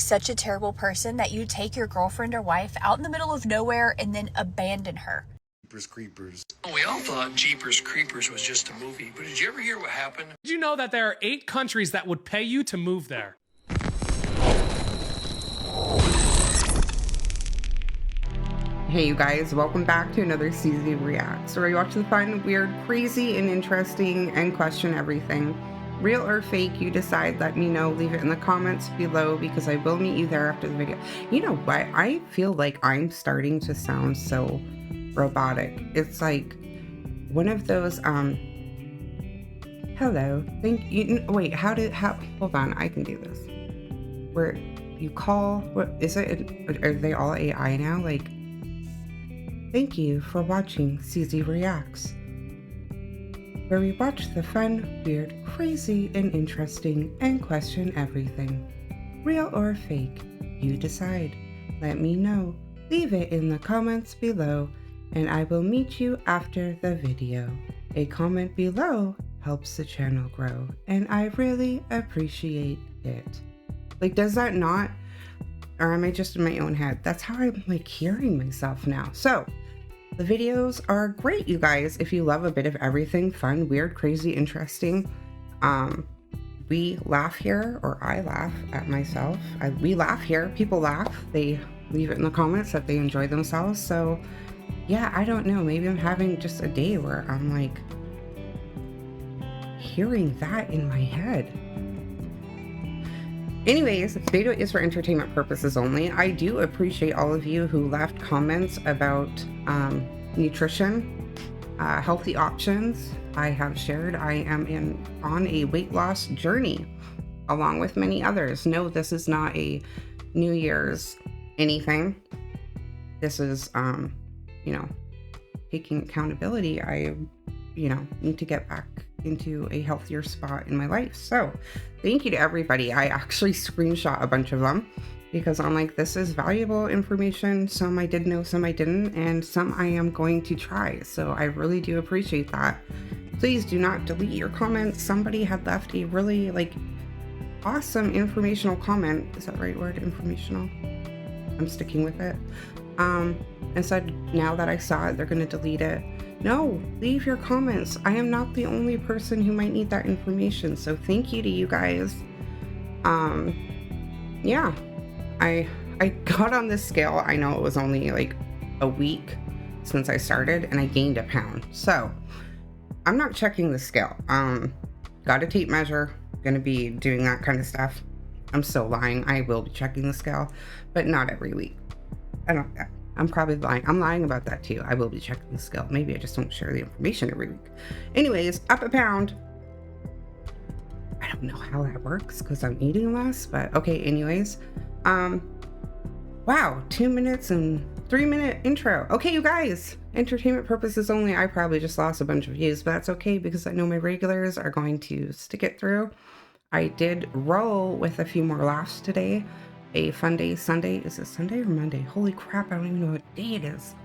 such a terrible person that you take your girlfriend or wife out in the middle of nowhere and then abandon her? Jeepers Creepers. We all thought Jeepers Creepers was just a movie, but did you ever hear what happened? Did you know that there are 8 countries that would pay you to move there? Hey you guys, welcome back to another Cziereacts, where we watch the fun, weird, crazy, and interesting, and question everything. Real or fake, you decide. Let me know. Leave it in the comments below because I will meet you there after the video. You know what? I feel like I'm starting to sound so robotic. It's like one of those, hello, thank you. Wait, hold on, I can do this. Where you call, what is it? Are they all AI now? Like, thank you for watching Cziereacts, where we watch the fun, weird, crazy, and interesting, and question everything. Real or fake, you decide. Let me know. Leave it in the comments below, and I will meet you after the video. A comment below helps the channel grow, and I really appreciate it. Like, does that not? Or am I just in my own head? That's how I'm like hearing myself now. So the videos are great, you guys. If you love a bit of everything, fun, weird, crazy, interesting. We laugh here, or I laugh at myself. We laugh here, people laugh. They leave it in the comments that they enjoy themselves. So yeah, I don't know. Maybe I'm having just a day where I'm like hearing that in my head. Anyways, this video is for entertainment purposes only. I do appreciate all of you who left comments about nutrition, healthy options. I have shared I am on a weight loss journey along with many others. No, this is not a New Year's anything. This is, taking accountability. I, need to get back into a healthier spot in my life. So thank you to everybody. I actually screenshot a bunch of them because I'm like, this is valuable information. Some I did know, some I didn't, and some I am going to try. So I really do appreciate that. Please do not delete your comments. Somebody had left a really awesome informational comment. Is that the right word? Informational? I'm sticking with it. And said, now that I saw it, they're going to delete it. No, leave your comments. I am not the only person who might need that information. So thank you to you guys. Yeah, I got on this scale. I know it was only like a week since I started and I gained a pound. So I'm not checking the scale. Got a tape measure, gonna be doing that kind of stuff. I'm still lying. I will be checking the scale, but not every week. I'm probably lying. I'm lying about that too. I will be checking the scale. Maybe I just don't share the information every week. Anyways, up a pound. I don't know how that works because I'm eating less, but okay, anyways. Wow, 2 minutes and 3-minute intro. Okay, you guys, entertainment purposes only. I probably just lost a bunch of views, but that's okay because I know my regulars are going to stick it through. I did roll with a few more laughs today. A fun day Sunday. Is it Sunday or Monday? Holy crap, I don't even know what day it is.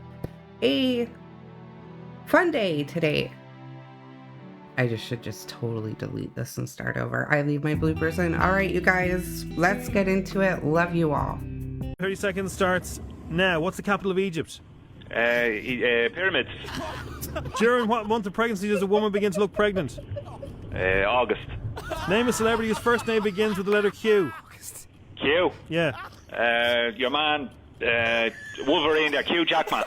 A fun day today. I should just totally delete this and start over. I leave my bloopers in. All right, you guys, let's get into it. Love you all. 30 seconds starts now. What's the capital of Egypt? Pyramids. During what month of pregnancy does a woman begin to look pregnant? August. Name a celebrity whose first name begins with the letter Q. Q. Yeah. Your man, Wolverine there, Hugh Jackman.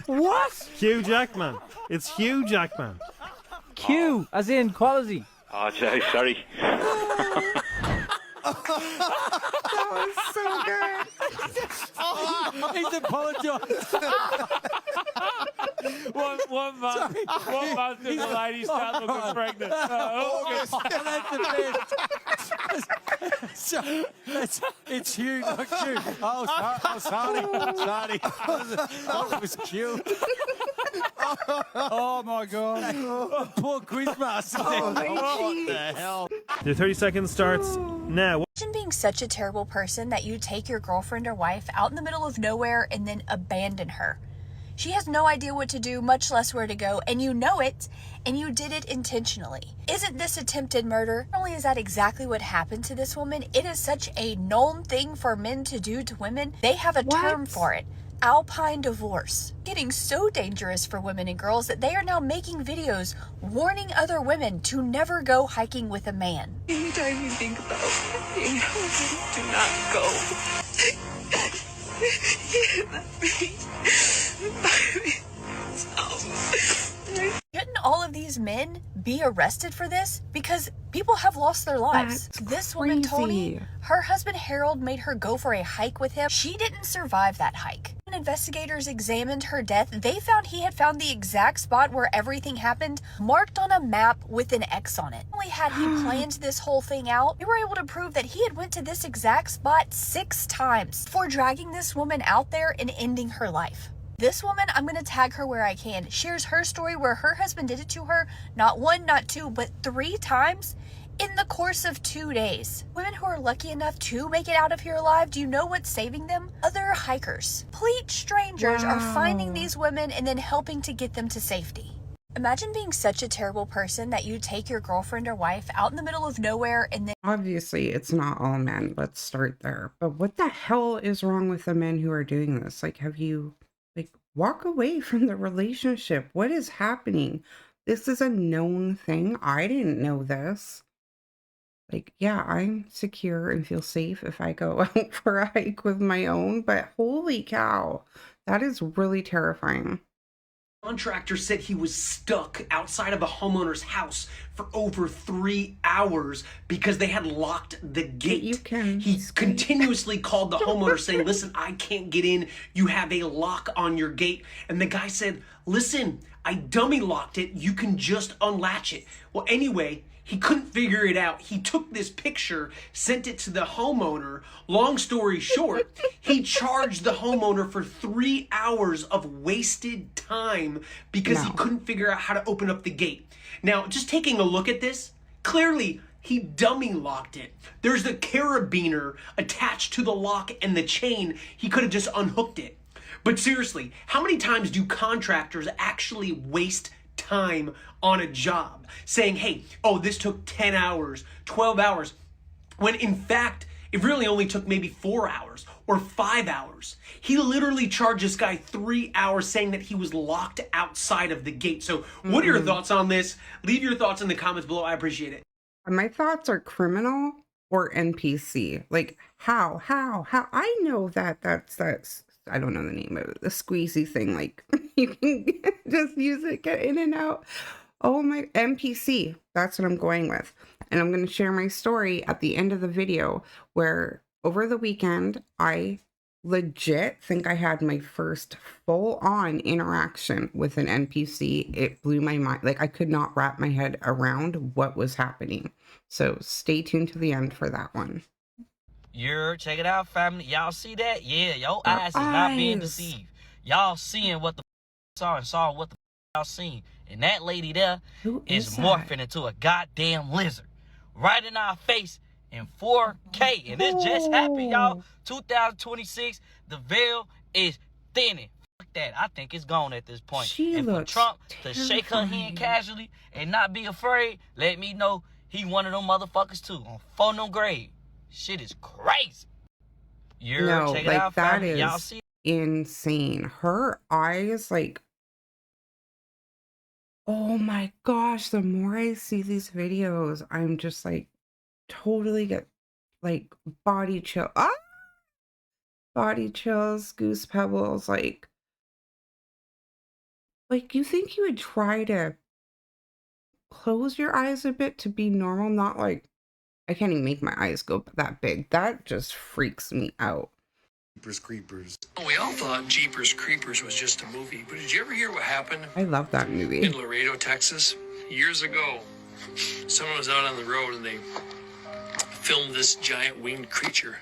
What? Hugh Jackman. It's Hugh Jackman. Q, as in quality. Oh, sorry. That was so good. He's apologised. One month and the lady start looking pregnant. August. It's Hugh, not Q. Oh, sorry. That was Q. Oh my God. Poor Quizmaster. What the hell? The 30 seconds starts now. Imagine being such a terrible person that you take your girlfriend or wife out in the middle of nowhere and then abandon her. She has no idea what to do, much less where to go, and you know it, and you did it intentionally. Isn't this attempted murder? Not only is that exactly what happened to this woman, it is such a known thing for men to do to women. They have a term for it. Alpine divorce. Getting so dangerous for women and girls that they are now making videos warning other women to never go hiking with a man. Anytime you think about being home, do not go. Shouldn't all of these men be arrested for this? Because people have lost their lives. That's This woman told me crazy. her husband Harold made her go for a hike with him. She didn't survive that hike. When investigators examined her death, they found he had found the exact spot where everything happened, marked on a map with an X on it. Not only had he planned this whole thing out, we were able to prove that he had went to this exact spot 6 times before dragging this woman out there and ending her life. This woman, I'm going to tag her where I can, shares her story where her husband did it to her, not 1, not 2, but 3 times in the course of 2 days. Women who are lucky enough to make it out of here alive, do you know what's saving them? Other hikers. Complete strangers are finding these women and then helping to get them to safety. Imagine being such a terrible person that you take your girlfriend or wife out in the middle of nowhere and then Obviously, it's not all men. Let's start there. But what the hell is wrong with the men who are doing this? Like, have you, like, walk away from the relationship? What is happening? This is a known thing. I didn't know this. Like, yeah, I'm secure and feel safe if I go out for a hike with my own, but holy cow, that is really terrifying. Contractor said he was stuck outside of a homeowner's house for over 3 hours because they had locked the gate. You can He continuously called the homeowner saying, listen, I can't get in. You have a lock on your gate. And the guy said, listen, I dummy locked it. You can just unlatch it. Well, anyway, he couldn't figure it out. He took this picture, sent it to the homeowner. Long story short, he charged the homeowner for 3 hours of wasted time because he couldn't figure out how to open up the gate. Now, just taking a look at this, clearly he dummy locked it. There's the carabiner attached to the lock and the chain. He could have just unhooked it. But seriously, how many times do contractors actually waste time on a job saying, hey, oh, this took 10 hours, 12 hours, when in fact, it really only took maybe 4 hours or 5 hours. He literally charged this guy 3 hours saying that he was locked outside of the gate. So what are your thoughts on this? Leave your thoughts in the comments below. I appreciate it. My thoughts are criminal or NPC. Like, how? I know that's, I don't know the name of it, the squeezy thing. Like, you can just use it, get in and out. Oh my, NPC, that's what I'm going with. And I'm going to share my story at the end of the video where over the weekend, I legit think I had my first full-on interaction with an NPC. It blew my mind. Like, I could not wrap my head around what was happening. So stay tuned to the end for that one. Check it out, family. Y'all see that? Yeah, your eyes is not being deceived. Y'all seeing what the saw and saw what the y'all seen. And that lady there is morphing into a goddamn lizard. Right in our face in 4K. And this just happened, y'all. 2026, the veil is thinning. Fuck that. I think it's gone at this point. And for Trump to shake her hand casually and not be afraid, let me know he one of them motherfuckers too. On phone no grade. Shit is crazy. No, check it like, out, that family. is Y'all see insane. Her eyes, like, oh my gosh, the more I see these videos, I'm just like totally get like body chill. Body chills, goose pebbles, like you think you would try to close your eyes a bit to be normal, not like, I can't even make my eyes go that big. That just freaks me out. Jeepers Creepers. We all thought Jeepers Creepers was just a movie, but did you ever hear what happened I love that movie. in Laredo, Texas? Years ago, someone was out on the road and they filmed this giant winged creature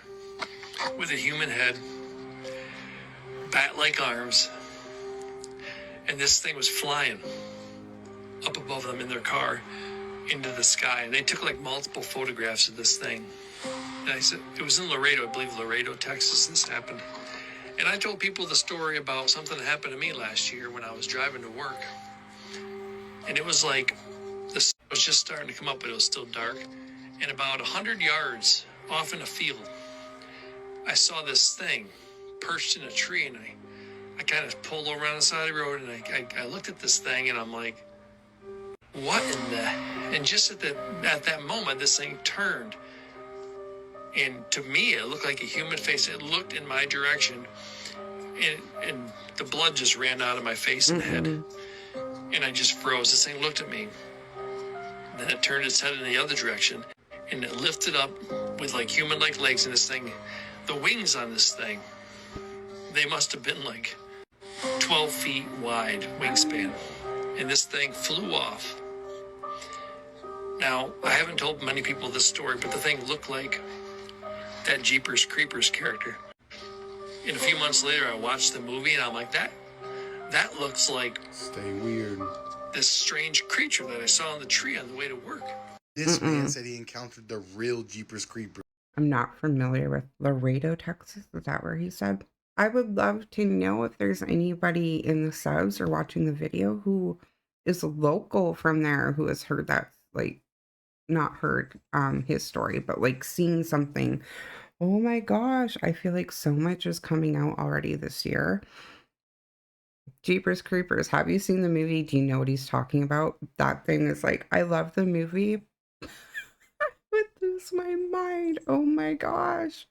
with a human head, bat-like arms, and this thing was flying up above them in their car into the sky, and they took like multiple photographs of this thing. And I said, it was in Laredo, I believe Laredo, Texas, this happened. And I told people the story about something that happened to me last year when I was driving to work. And it was like the sun was just starting to come up, but it was still dark. And about 100 yards off in a field, I saw this thing perched in a tree, and I kind of pulled over on the side of the road, and I looked at this thing, and I'm like, what in the... And just at that moment, this thing turned. And to me, it looked like a human face. It looked in my direction, and the blood just ran out of my face and head. And I just froze. This thing looked at me. Then it turned its head in the other direction, and it lifted up with like human-like legs. And this thing, the wings on this thing, they must have been like 12 feet wide wingspan. And this thing flew off. Now, I haven't told many people this story, but the thing looked like that Jeepers Creepers character. And a few months later, I watched the movie, and I'm like, that looks like... Stay weird. This strange creature that I saw in the tree on the way to work. This man said he encountered the real Jeepers Creepers. I'm not familiar with Laredo, Texas. Is that where he said? I would love to know if there's anybody in the subs or watching the video who is local from there who has heard that, like, not heard his story, but like seeing something. Oh my gosh, I feel like so much is coming out already this year. Jeepers Creepers, have you seen the movie? Do you know what he's talking about? That thing is like, I love the movie. But this my mind. Oh my gosh.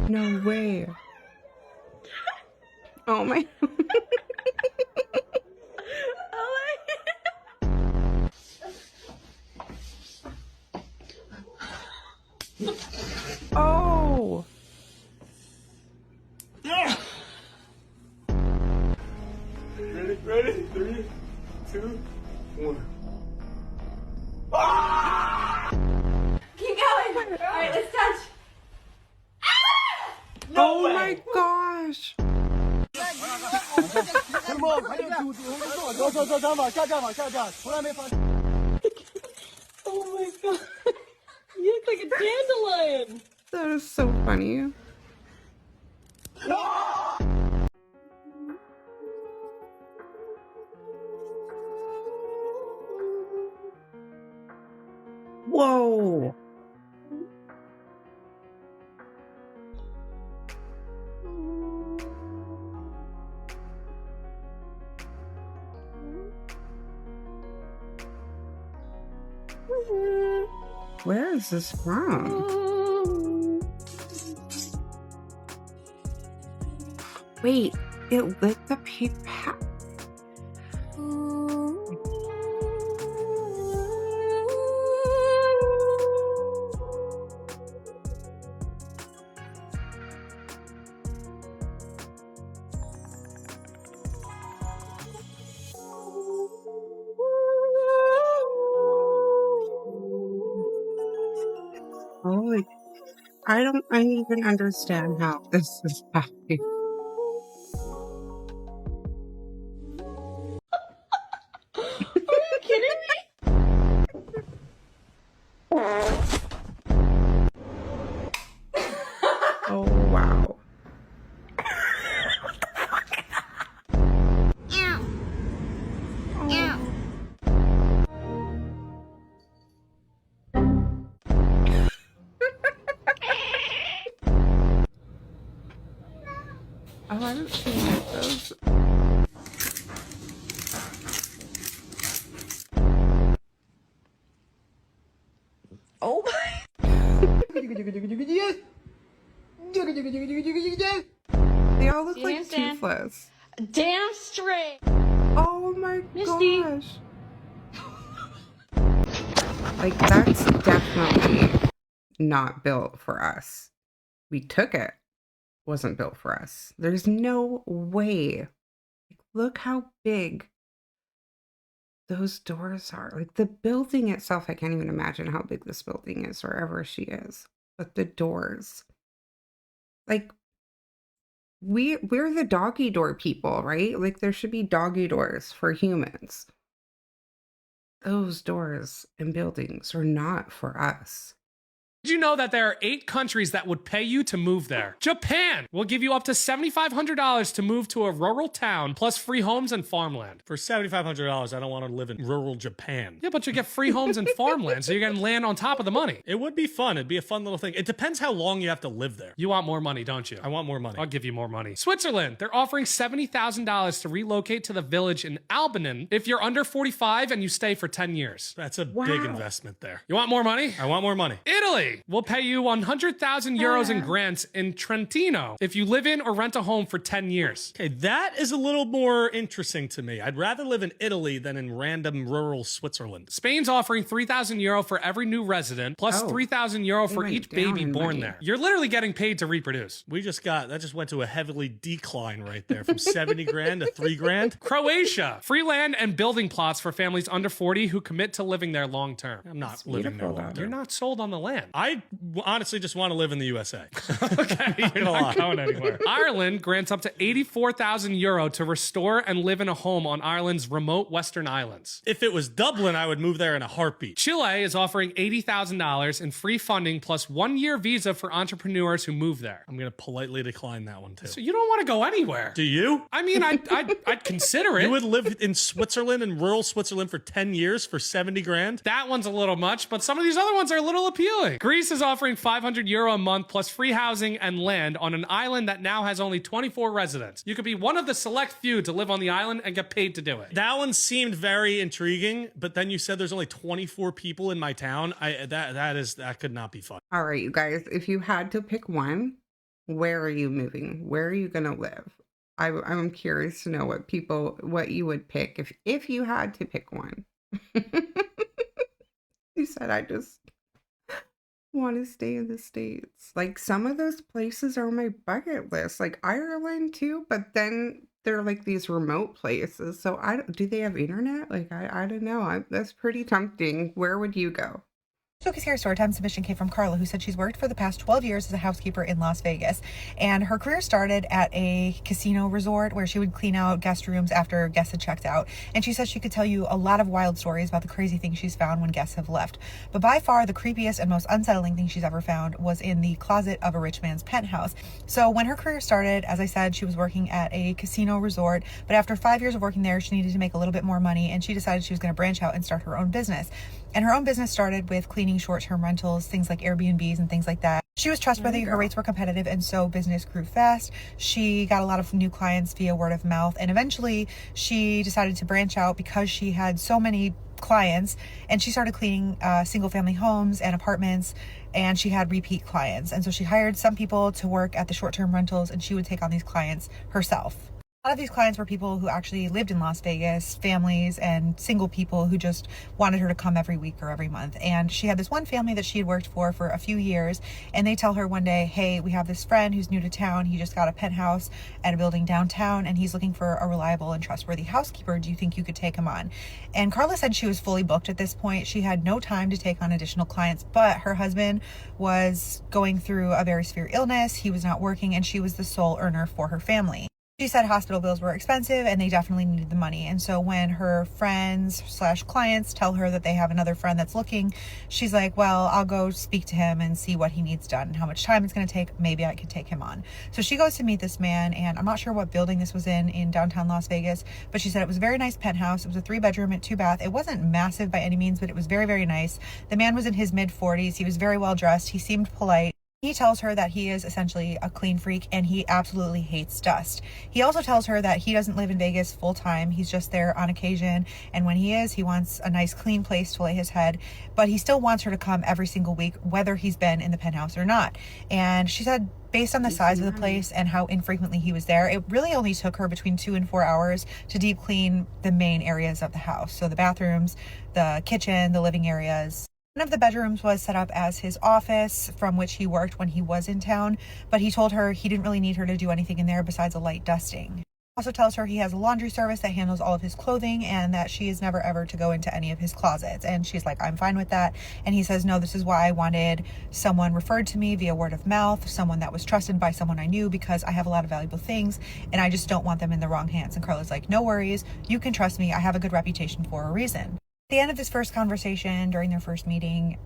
No way. Oh my. Oh. Yeah. Ready? 3, 2, 1. Keep going. All right, let's touch. Oh my gosh. Oh my god. You look like a dandelion. That is so funny. Whoa. Where is this from? Wait, it lit the paper. Holy, I don't even understand how this is happening. Are you kidding me? Oh, wow. Oh, I haven't seen those. Oh my. They all look like Stand. Toothless. Damn straight. Oh my Misty. gosh. Like, that's definitely not built for us. We took it. Wasn't built for us. There's no way. Like, look how big those doors are. Like, the building itself, I can't even imagine how big this building is wherever she is. But the doors. Like, we're the doggy door people, right? Like there should be doggy doors for humans. Those doors and buildings are not for us. Did you know that there are 8 countries that would pay you to move there? Japan will give you up to $7,500 to move to a rural town, plus free homes and farmland. For $7,500, I don't want to live in rural Japan. Yeah, but you get free homes and farmland, so you're getting land on top of the money. It would be fun. It'd be a fun little thing. It depends how long you have to live there. You want more money, don't you? I want more money. I'll give you more money. Switzerland, they're offering $70,000 to relocate to the village in Alpine if you're under 45 and you stay for 10 years. That's a big investment there. You want more money? I want more money. Italy will pay you 100,000 euros in grants in Trentino if you live in or rent a home for 10 years. Okay, that is a little more interesting to me. I'd rather live in Italy than in random rural Switzerland. Spain's offering 3,000 euro for every new resident, plus 3,000 euro for each baby born there. You're literally getting paid to reproduce. That just went to a heavily decline right there from 70 grand to 3 grand. Croatia, free land and building plots for families under 40 who commit to living there long term. I'm not living there long term. You're not sold on the land. I honestly just want to live in the USA. Okay, you're not going anywhere. Ireland grants up to 84,000 euro to restore and live in a home on Ireland's remote Western Islands. If it was Dublin, I would move there in a heartbeat. Chile is offering $80,000 in free funding plus 1-year visa for entrepreneurs who move there. I'm going to politely decline that one too. So you don't want to go anywhere. Do you? I mean, I'd consider it. You would live in Switzerland, in rural Switzerland for 10 years for 70 grand? That one's a little much, but some of these other ones are a little appealing. Greece is offering 500 euro a month plus free housing and land on an island that now has only 24 residents. You could be one of the select few to live on the island and get paid to do it. That one seemed very intriguing, but then you said there's only 24 people in my town. That could not be fun. All right, you guys, if you had to pick one, where are you moving? Where are you going to live? I'm curious to know what you would pick if you had to pick one. You said I just want to stay in the States. Like some of those places are on my bucket list, like Ireland too, but then they're like these remote places. So do they have internet? Like I don't know. That's pretty tempting. Where would you go? Focus here, Storytime submission came from Carla, who said she's worked for the past 12 years as a housekeeper in Las Vegas. And her career started at a casino resort where she would clean out guest rooms after guests had checked out. And she says she could tell you a lot of wild stories about the crazy things she's found when guests have left. But by far, the creepiest and most unsettling thing she's ever found was in the closet of a rich man's penthouse. So when her career started, as I said, she was working at a casino resort. But after 5 years of working there, she needed to make a little bit more money. And she decided she was going to branch out and start her own business. And her own business started with cleaning short-term rentals, things like Airbnbs and things like that. She was trustworthy, her rates were competitive, and so business grew fast. She got a lot of new clients via word of mouth, and eventually she decided to branch out because she had so many clients, and she started cleaning single-family homes and apartments, and she had repeat clients. And so she hired some people to work at the short-term rentals, and she would take on these clients herself. A lot of these clients were people who actually lived in Las Vegas, families and single people who just wanted her to come every week or every month. And she had this one family that she had worked for a few years, and they tell her one day, hey, we have this friend who's new to town. He just got a penthouse at a building downtown, and he's looking for a reliable and trustworthy housekeeper. Do you think you could take him on? And Carla said she was fully booked at this point. She had no time to take on additional clients, but her husband was going through a very severe illness. He was not working, and she was the sole earner for her family. She said hospital bills were expensive and they definitely needed the money. And so when her friends/clients tell her that they have another friend that's looking, she's like, well, I'll go speak to him and see what he needs done and how much time it's going to take. Maybe I could take him on. So she goes to meet this man, and I'm not sure what building this was in downtown Las Vegas, but she said it was a very nice penthouse. It was a 3-bedroom and 2-bath. It wasn't massive by any means, but it was very, very nice. The man was in his mid-40s. He was very well dressed. He seemed polite. He tells her that he is essentially a clean freak and he absolutely hates dust. He also tells her that he doesn't live in Vegas full time. He's just there on occasion. And when he is, he wants a nice clean place to lay his head. But he still wants her to come every single week, whether he's been in the penthouse or not. And she said, based on the size of the place and how infrequently he was there, it really only took her between 2 and 4 hours to deep clean the main areas of the house. So the bathrooms, the kitchen, the living areas. One of the bedrooms was set up as his office from which he worked when he was in town, but he told her he didn't really need her to do anything in there besides a light dusting. Also tells her he has a laundry service that handles all of his clothing and that she is never ever to go into any of his closets. And she's like, I'm fine with that. And he says, no, this is why I wanted someone referred to me via word of mouth, someone that was trusted by someone I knew, because I have a lot of valuable things and I just don't want them in the wrong hands. And Carla's like, no worries, you can trust me. I have a good reputation for a reason. At the end of this first conversation, during their first meeting,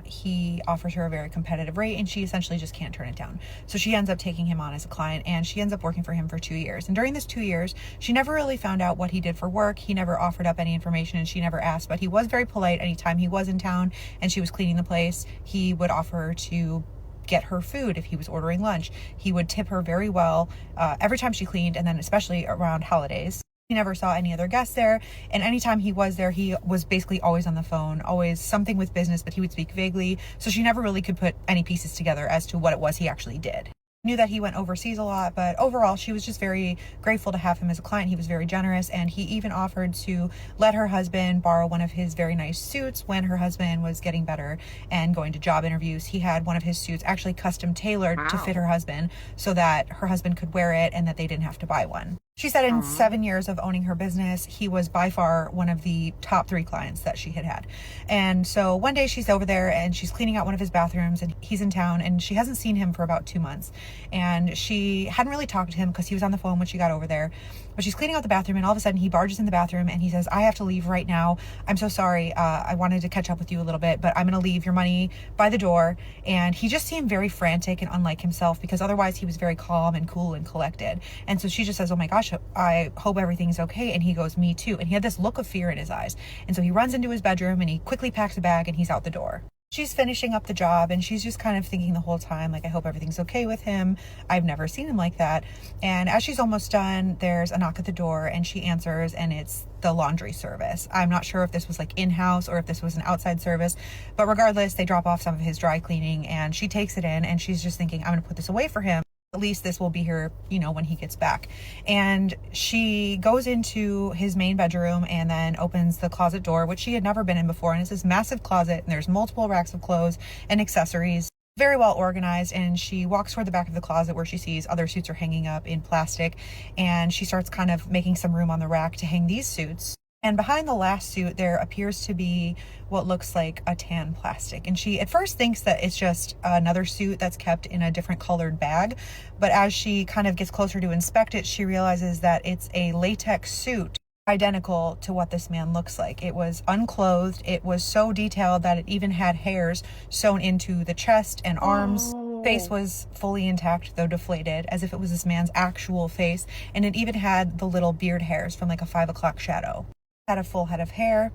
he offers her a very competitive rate and she essentially just can't turn it down. So she ends up taking him on as a client and she ends up working for him for 2 years. And during this 2 years, she never really found out what he did for work. He never offered up any information and she never asked, but he was very polite. Anytime he was in town and she was cleaning the place, he would offer to get her food if he was ordering lunch. He would tip her very well every time she cleaned, and then especially around holidays. He never saw any other guests there, and anytime he was there, he was basically always on the phone, always something with business, but he would speak vaguely, so she never really could put any pieces together as to what it was he actually did. Knew that he went overseas a lot, but overall she was just very grateful to have him as a client. He was very generous, and he even offered to let her husband borrow one of his very nice suits when her husband was getting better and going to job interviews. He had one of his suits actually custom tailored to fit her husband so that her husband could wear it and that they didn't have to buy one. She said in 7 years of owning her business, he was by far one of the top 3 clients that she had had. And so one day she's over there and she's cleaning out one of his bathrooms and he's in town and she hasn't seen him for about 2 months. And she hadn't really talked to him because he was on the phone when she got over there. But she's cleaning out the bathroom and all of a sudden he barges in the bathroom and he says, I have to leave right now. I'm so sorry. I wanted to catch up with you a little bit, but I'm going to leave your money by the door. And he just seemed very frantic and unlike himself because otherwise he was very calm and cool and collected. And so she just says, oh my gosh, I hope everything's okay. And he goes, me too. And he had this look of fear in his eyes. And so he runs into his bedroom and he quickly packs a bag and he's out the door. She's finishing up the job and she's just kind of thinking the whole time, like, I hope everything's okay with him. I've never seen him like that. And as she's almost done, there's a knock at the door and she answers and it's the laundry service. I'm not sure if this was like in-house or if this was an outside service, but regardless, they drop off some of his dry cleaning and she takes it in and she's just thinking, I'm going to put this away for him. At least this will be here, you know, when he gets back. And she goes into his main bedroom and then opens the closet door, which she had never been in before. And it's this massive closet and there's multiple racks of clothes and accessories, very well organized. And she walks toward the back of the closet where she sees other suits are hanging up in plastic. And she starts kind of making some room on the rack to hang these suits. And behind the last suit, there appears to be what looks like a tan plastic. And she at first thinks that it's just another suit that's kept in a different colored bag. But as she kind of gets closer to inspect it, she realizes that it's a latex suit identical to what this man looks like. It was unclothed. It was so detailed that it even had hairs sewn into the chest and arms. Face was fully intact, though deflated, as if it was this man's actual face. And it even had the little beard hairs from like a 5 o'clock shadow. Had a full head of hair.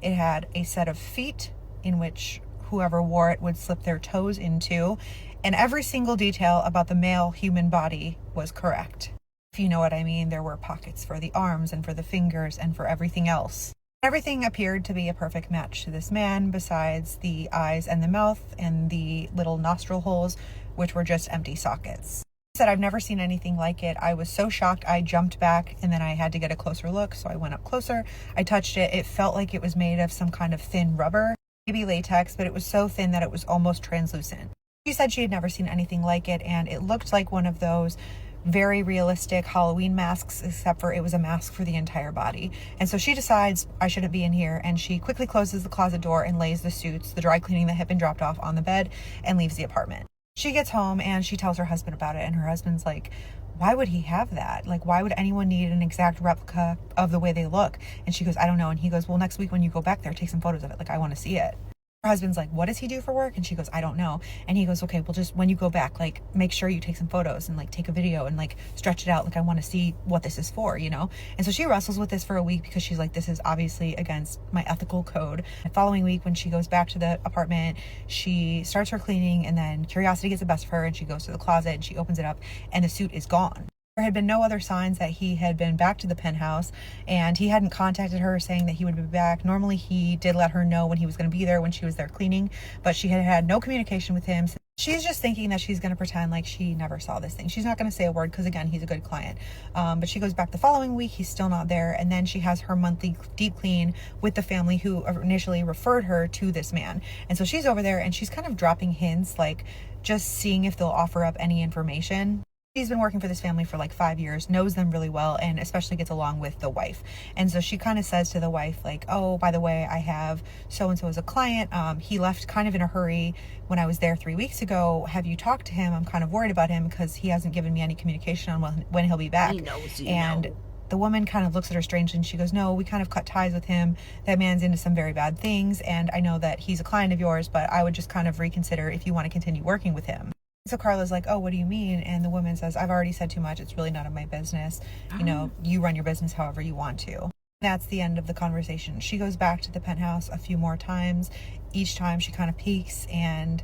It had a set of feet in which whoever wore it would slip their toes into, and every single detail about the male human body was correct. If you know what I mean, there were pockets for the arms and for the fingers and for everything else. Everything appeared to be a perfect match to this man, besides the eyes and the mouth and the little nostril holes, which were just empty sockets. Said, I've never seen anything like it. I was so shocked I jumped back and then I had to get a closer look, so I went up closer. I touched it. It felt like it was made of some kind of thin rubber, maybe latex, but it was so thin that it was almost translucent. She said she had never seen anything like it, and it looked like one of those very realistic Halloween masks, except for it was a mask for the entire body. And so she decides, I shouldn't be in here, and she quickly closes the closet door and lays the suits, the dry cleaning that had been dropped off, on the bed and leaves the apartment. She gets home and she tells her husband about it, and her husband's like, why would he have that? Like, why would anyone need an exact replica of the way they look? And she goes, I don't know. And he goes, well, next week when you go back there, take some photos of it. Like, I want to see it. Her husband's like, what does he do for work? And she goes, I don't know. And he goes, okay, well, just when you go back, like, make sure you take some photos and like take a video and like stretch it out. Like, I want to see what this is for, you know? And so she wrestles with this for a week because she's like, this is obviously against my ethical code. The following week, when she goes back to the apartment, she starts her cleaning, and then curiosity gets the best of her and she goes to the closet and she opens it up and the suit is gone. There had been no other signs that he had been back to the penthouse, and he hadn't contacted her saying that he would be back. Normally he did let her know when he was going to be there when she was there cleaning, but she had had no communication with him. She's just thinking that she's going to pretend like she never saw this thing. She's not going to say a word because, again, he's a good client. But she goes back the following week. He's still not there. And then she has her monthly deep clean with the family who initially referred her to this man. And so she's over there and she's kind of dropping hints, like just seeing if they'll offer up any information. She's been working for this family for like 5 years, knows them really well, and especially gets along with the wife. And so she kind of says to the wife, like, oh, by the way, I have so-and-so as a client. He left kind of in a hurry when I was there 3 weeks ago. Have you talked to him? I'm kind of worried about him because he hasn't given me any communication on when he'll be back. He knows, and the woman kind of looks at her strangely and she goes, no, we kind of cut ties with him. That man's into some very bad things. And I know that he's a client of yours, but I would just kind of reconsider if you want to continue working with him. So Carla's like, oh, what do you mean? And the woman says, I've already said too much. It's really none of my business. You know, you run your business however you want to. That's the end of the conversation. She goes back to the penthouse a few more times. Each time she kind of peeks and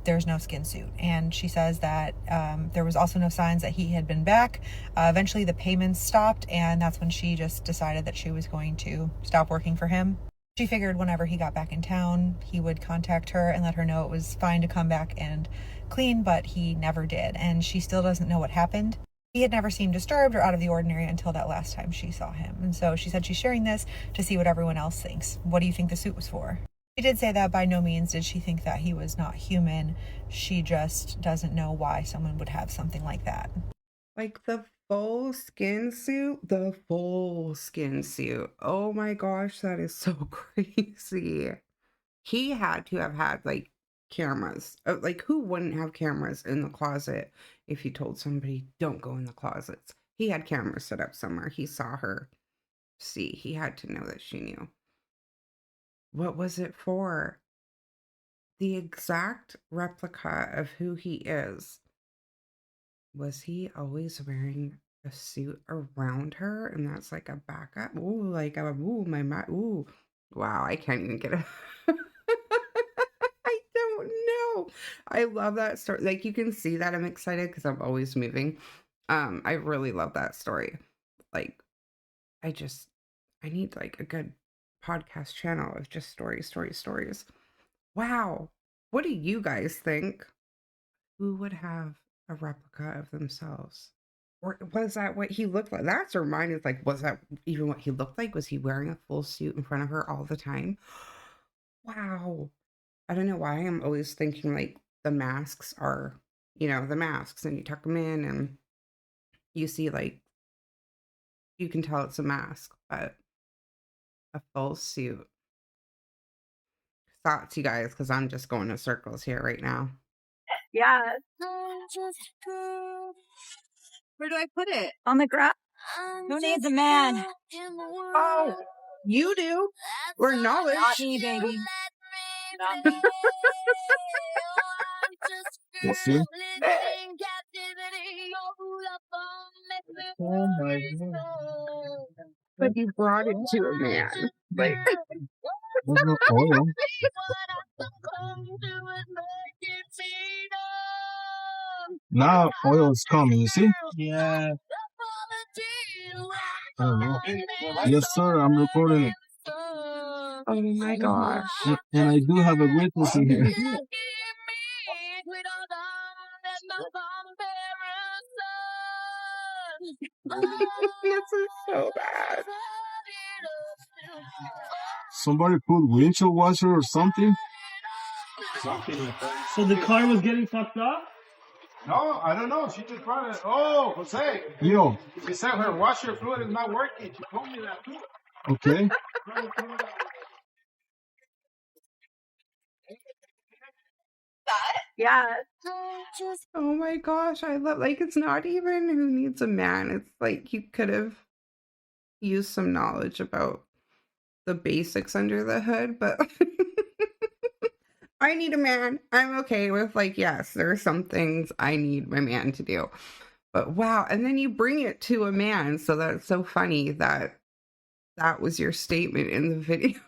there's no skin suit. And she says that there was also no signs that he had been back. Eventually the payments stopped, and that's when she just decided that she was going to stop working for him. She figured whenever he got back in town, he would contact her and let her know it was fine to come back and clean, but he never did. And she still doesn't know what happened. He had never seemed disturbed or out of the ordinary until that last time she saw him. And so she said she's sharing this to see what everyone else thinks. What do you think the suit was for? She did say that by no means did she think that he was not human. She just doesn't know why someone would have something like that. Like the full skin suit? The full skin suit. Oh my gosh, that is so crazy. He had to have had like cameras. Like, who wouldn't have cameras in the closet if you told somebody don't go in the closets? He had cameras set up somewhere. He saw her. See, he had to know that she knew. What was it for? The exact replica of who he is. Was he always wearing a suit around her? And that's like a backup? Ooh, like, ooh, wow, I can't even get it. I don't know. I love that story. Like, you can see that I'm excited because I'm always moving. I really love that story. Like, I need like a good podcast channel of just stories. Wow. What do you guys think? Who would have a replica of themselves? Or was that what he looked like? That's reminded, like, was that even what he looked like? Was he wearing a full suit in front of her all the time? Wow. I don't know why I'm always thinking like the masks are, the masks, and you tuck them in and you see like, you can tell it's a mask, but a full suit. Thoughts, you guys, because I'm just going in circles here right now. Yeah. Where do I put it? On the ground? Who needs a man? Oh, you do. Or knowledge. Not me, baby. Not me. You see? Oh my God. But you brought it to a man. Like, There's no oil. Now oil is coming, you see? Yeah. Oh, no. Yes, sir, I'm recording it. oh my gosh. And I do have a witness in here. This is so bad. Somebody put windshield washer or something? So the car was getting fucked up? No, I don't know. She just brought it. Oh, Jose. Yo. She said her washer fluid is not working. She told me that too. Okay. Yeah. Oh my gosh, I love, like, it's not even who needs a man. It's like you could have used some knowledge about the basics under the hood, but I need a man. I'm okay with, like, yes, there are some things I need my man to do. But wow, and then you bring it to a man, so that's so funny that that was your statement in the video.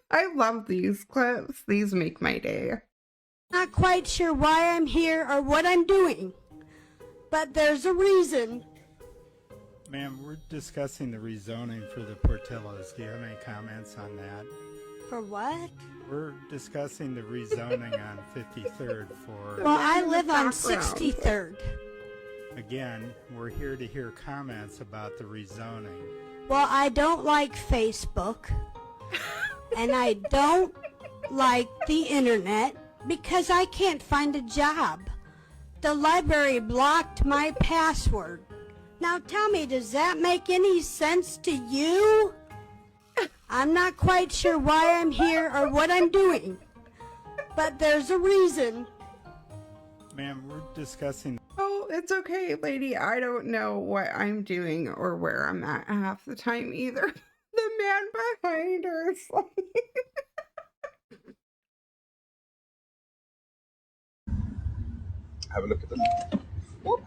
I love these clips. These make my day. Not quite sure why I'm here or what I'm doing, but there's a reason. Ma'am, we're discussing the rezoning for the Portillos. Do you have any comments on that? For what? We're discussing the rezoning on 53rd for... Well, I live on 63rd. Again, we're here to hear comments about the rezoning. Well, I don't like Facebook, and I don't like the internet, because I can't find a job. The library blocked my password. Now tell me, does that make any sense to you? I'm not quite sure why I'm here or what I'm doing, but there's a reason. Ma'am, we're discussing. Oh, it's okay, lady. I don't know what I'm doing or where I'm at half the time either. The man behind her is like... Have a look at them. What?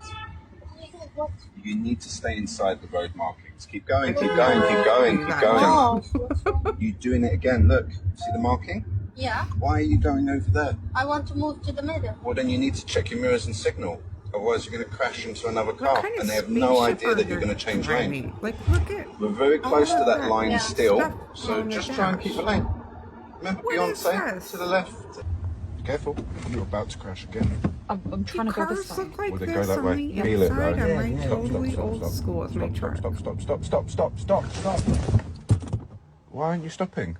You need to stay inside the road markings. Keep going, keep going, keep going, keep going. You doing it again. Look, see the marking? Yeah. Why are you going over there? I want to move to the middle. Well, then you need to check your mirrors and signal. Otherwise, you're going to crash into another car, kind of and they have no spaceship idea are that you're they going to change driving? lane. Like, look at... We're very close to that line Yeah. still, so on the just try and keep a lane. Remember What is Beyonce? this? To the left. Careful, you're about to crash again. I'm trying to go this Cars way. look like Well, they go this that on way. the Feel it, inside. though. I'm like Stop, stop, totally stop, old stop. school with my Stop, truck. stop, stop, stop, stop, stop, stop, stop. Why aren't you stopping?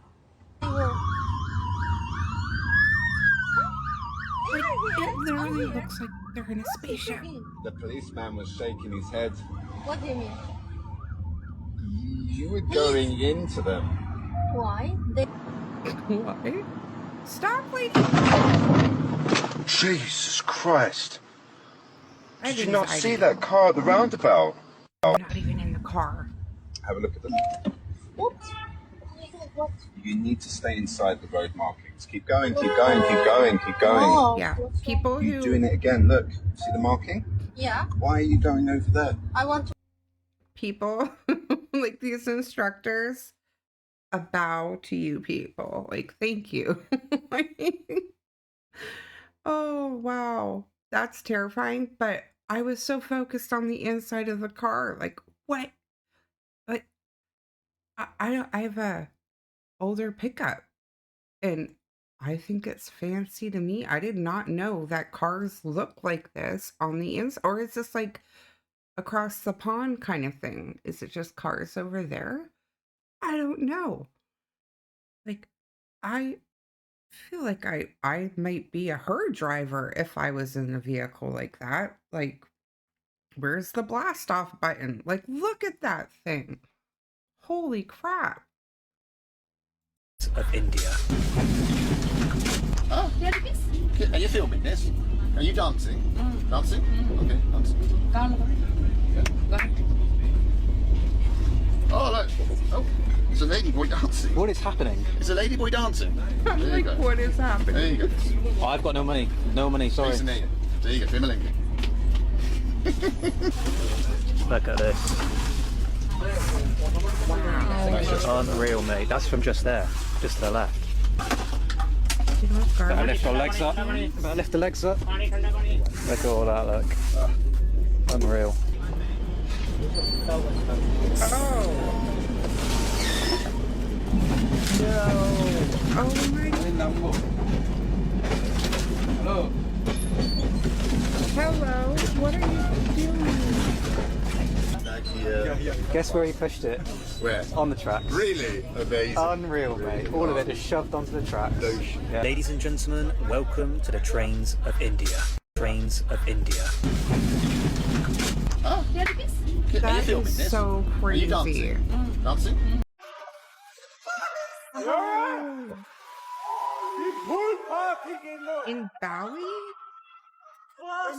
Like, it literally looks like they're in a spaceship. The policeman was shaking his head. What do you mean? You were going into them. Why? They What? Stop, lady! Jesus Christ. I Did you have not anxiety. see that car at the roundabout? I'm not even in the car. Have a look at them. what? What? You need to stay inside the road markings. Keep going, keep going, keep going, keep going. Oh, Yeah, people You who... doing it again. Look, see the marking? Yeah. Why are you going over there? I want to. People, like these instructors, bow to you people. Like, thank you. Oh, wow. That's terrifying. But I was so focused on the inside of the car. Like, what? But I have a older pickup, and I think it's fancy to me. I did not know that cars look like this on the inside. Or is this like across the pond kind of thing? Is it just cars over there? I don't know. Like, I feel like I might be a her driver if I was in a vehicle like that. Like, where's the blast off button? Like, look at that thing. Holy crap. Of India. Oh, are you filming this? Are you dancing? Dancing? Okay, dancing. Oh, look. Oh, it's a ladyboy dancing. What is happening? It's a ladyboy dancing. There you Like, go. what is happening? There you go. Oh, I've got no money. No money, sorry. There you go, Fimalinga. Look at this. Wow. Unreal, mate. That's from just there. Just to the left. You know, Better garbage. lift your legs up. Better lift the legs up. Look at all that, look. Unreal. Oh. No. Oh my. Hello. Hello. What are you doing? Guess where he pushed it? Where? On the tracks. Really? Amazing. Unreal, mate. All of it just shoved onto the tracks. Yeah. Ladies and gentlemen, welcome to the trains of India. Trains of India. Oh, are you That filming is this? so Are you crazy. dancing? Dancing? In Bali? Oh.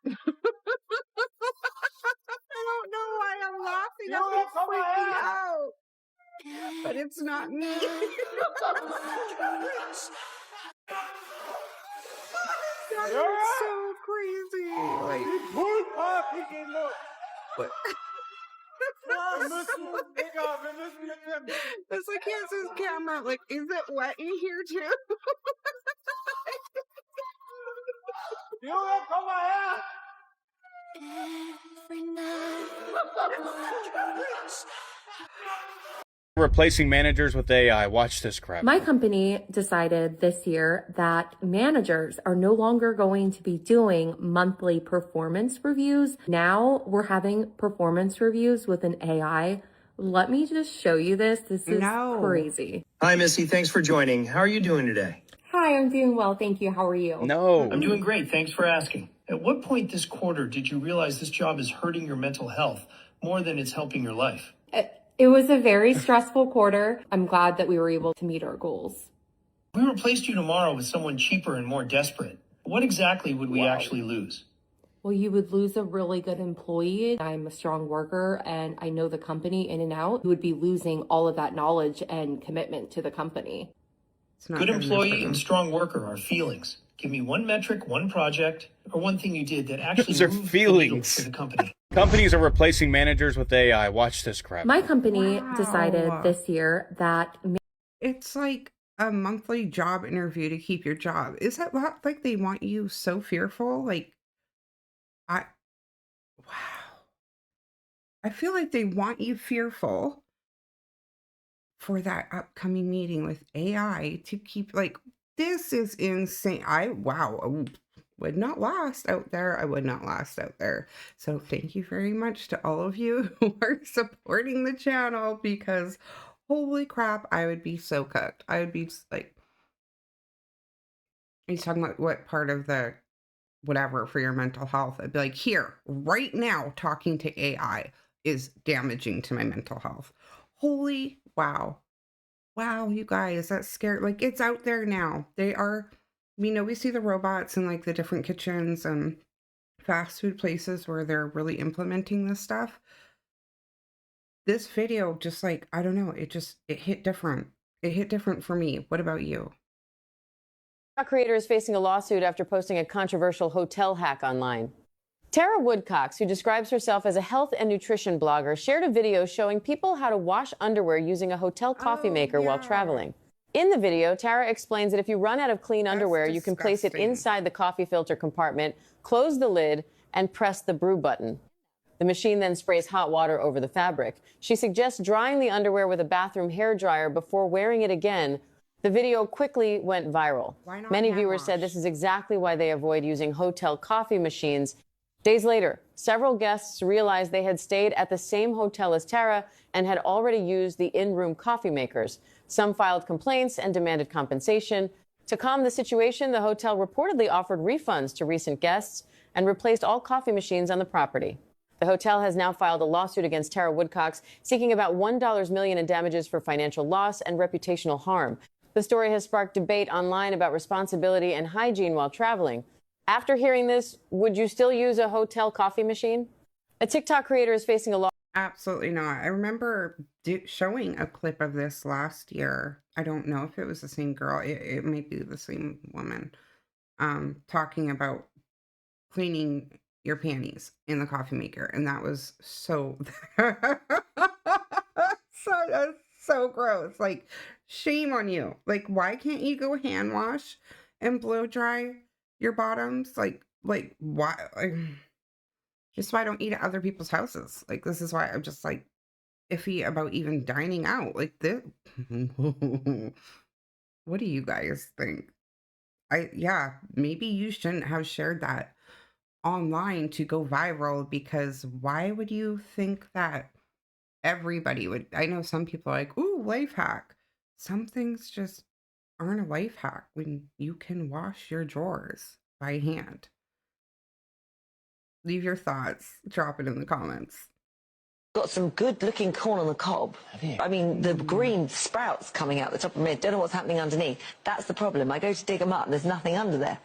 I don't know why I'm laughing. I'm freaking out. But it's not me. That is so crazy. Like, What? it's like he has his camera. Like, is it wet in here too? Replacing managers with AI. Watch this crap. My company decided this year that managers are no longer going to be doing monthly performance reviews. Now we're having performance reviews with an AI Let me just show you this. This is crazy. Hi, Missy. Thanks for joining. How are you doing today? Hi, I'm doing well. Thank you. How are you? I'm doing great. Thanks for asking. At what point this quarter did you realize this job is hurting your mental health more than it's helping your life? It was a very stressful quarter. I'm glad that we were able to meet our goals. If we replaced you tomorrow with someone cheaper and more desperate, what exactly would we actually lose? Well, you would lose a really good employee. I'm a strong worker and I know the company in and out. You would be losing all of that knowledge and commitment to the company. Good employee and strong worker are feelings. Give me one metric, one project, or one thing you did that actually Those are moved feelings. the needle for the company. Companies are replacing managers with AI. Watch this crap. My company decided this year that it's like a monthly job interview to keep your job. Is that like they want you so fearful? Like, I feel like they want you fearful for that upcoming meeting with AI to keep, like, this is insane. I would not last out there. I would not last out there. So thank you very much to all of you who are supporting the channel, because holy crap, I would be so cooked. I would be just like, he's talking about what part of the whatever for your mental health. I'd be like, here, right now, talking to AI is damaging to my mental health. Holy wow. Wow, you guys, that's scary. Like, it's out there now. They are, we know, we see the robots in like the different kitchens and fast food places where they're really implementing this stuff. This video just, like, I don't know, it hit different. It hit different for me. What about you? A creator is facing a lawsuit after posting a controversial hotel hack online. Tara Woodcox, who describes herself as a health and nutrition blogger, shared a video showing people how to wash underwear using a hotel coffee maker while traveling. In the video, Tara explains that if you run out of clean underwear, you can place it inside the coffee filter compartment, close the lid, and press the brew button. The machine then sprays hot water over the fabric. She suggests drying the underwear with a bathroom hairdryer before wearing it again. The video quickly went viral. Many viewers said this is exactly why they avoid using hotel coffee machines. Days later, several guests realized they had stayed at the same hotel as Tara and had already used the in-room coffee makers. Some filed complaints and demanded compensation. To calm the situation, the hotel reportedly offered refunds to recent guests and replaced all coffee machines on the property. The hotel has now filed a lawsuit against Tara Woodcox, seeking about $1 million in damages for financial loss and reputational harm. The story has sparked debate online about responsibility and hygiene while traveling. After hearing this, would you still use a hotel coffee machine? A TikTok creator is facing a law. Absolutely not. I remember showing a clip of this last year. I don't know if it was the same girl. It may be the same woman. Talking about cleaning your panties in the coffee maker. And that was so, so gross. Like, shame on you. Like, why can't you go hand wash and blow dry your bottoms? Like why? This is why I don't eat at other people's houses. Like, this is why I'm just like iffy about even dining out. Like, this. What do you guys think? Yeah, maybe you shouldn't have shared that online to go viral, because why would you think that everybody would? I know some people are like, ooh, life hack. Some things just aren't a life hack when you can wash your drawers by hand. Leave your thoughts. Drop it in the comments. Got some good looking corn on the cob. I mean, the green sprouts coming out the top of me. Don't know what's happening underneath. That's the problem. I go to dig them up and there's nothing under there.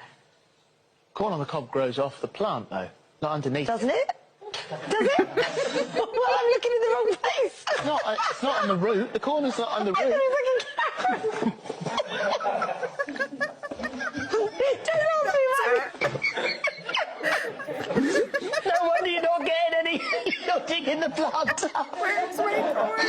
Corn on the cob grows off the plant, though, not underneath. Doesn't it? Does it? Well, I'm looking in the wrong place. It's not on the root. The corn is not on the root. No wonder you're not getting any. You're digging the plant up. Where's my corn?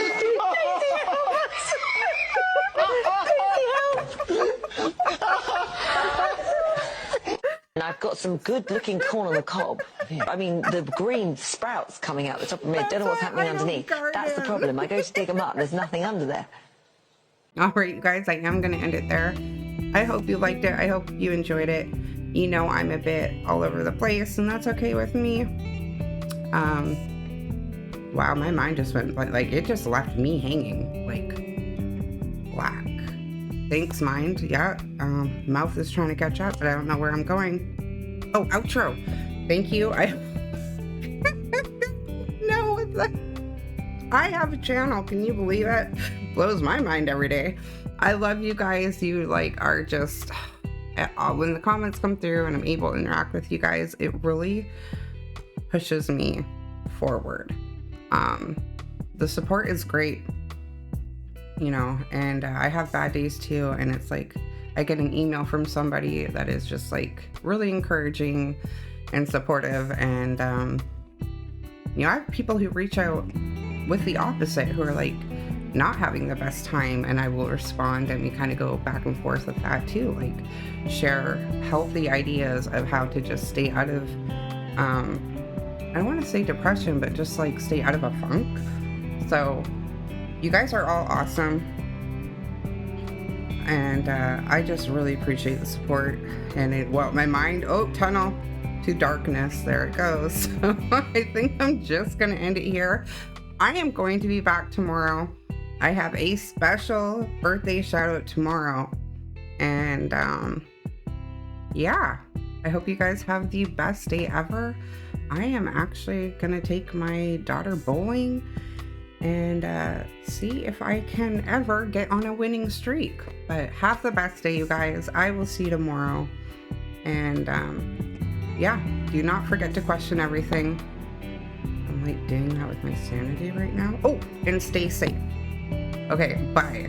And I've got some good looking corn on the cob. I mean, the green sprouts coming out the top of me. Don't know what's happening underneath. That's the problem. I go to dig them up and there's nothing under there. All right, you guys, I am going to end it there. I hope you liked it. I hope you enjoyed it. You know, I'm a bit all over the place, and that's okay with me. Wow, my mind just went like it just left me hanging like black. Thanks, mind. Yeah, mouth is trying to catch up, but I don't know where I'm going. Oh, outro. Thank you. No, it's like I have a channel. Can you believe it? Blows my mind every day. I love you guys. You like are just when the comments come through and I'm able to interact with you guys, it really pushes me forward. The support is great, you know, and I have bad days too, and it's like I get an email from somebody that is just like really encouraging and supportive, and you know, I have people who reach out with the opposite, who are like not having the best time, and I will respond, and we kind of go back and forth with that too, like share healthy ideas of how to just stay out of I don't want to say depression, but just like stay out of a funk. So you guys are all awesome, and I just really appreciate the support. And my mind, tunnel to darkness, there it goes. So I think I'm just gonna end it here. I am going to be back tomorrow. I have a special birthday shout out tomorrow, and yeah, I hope you guys have the best day ever. I am actually gonna take my daughter bowling and see if I can ever get on a winning streak. But have the best day, you guys. I will see you tomorrow. And yeah, do not forget to question everything. I'm like doing that with my sanity right now. Oh, and stay safe. Okay, bye.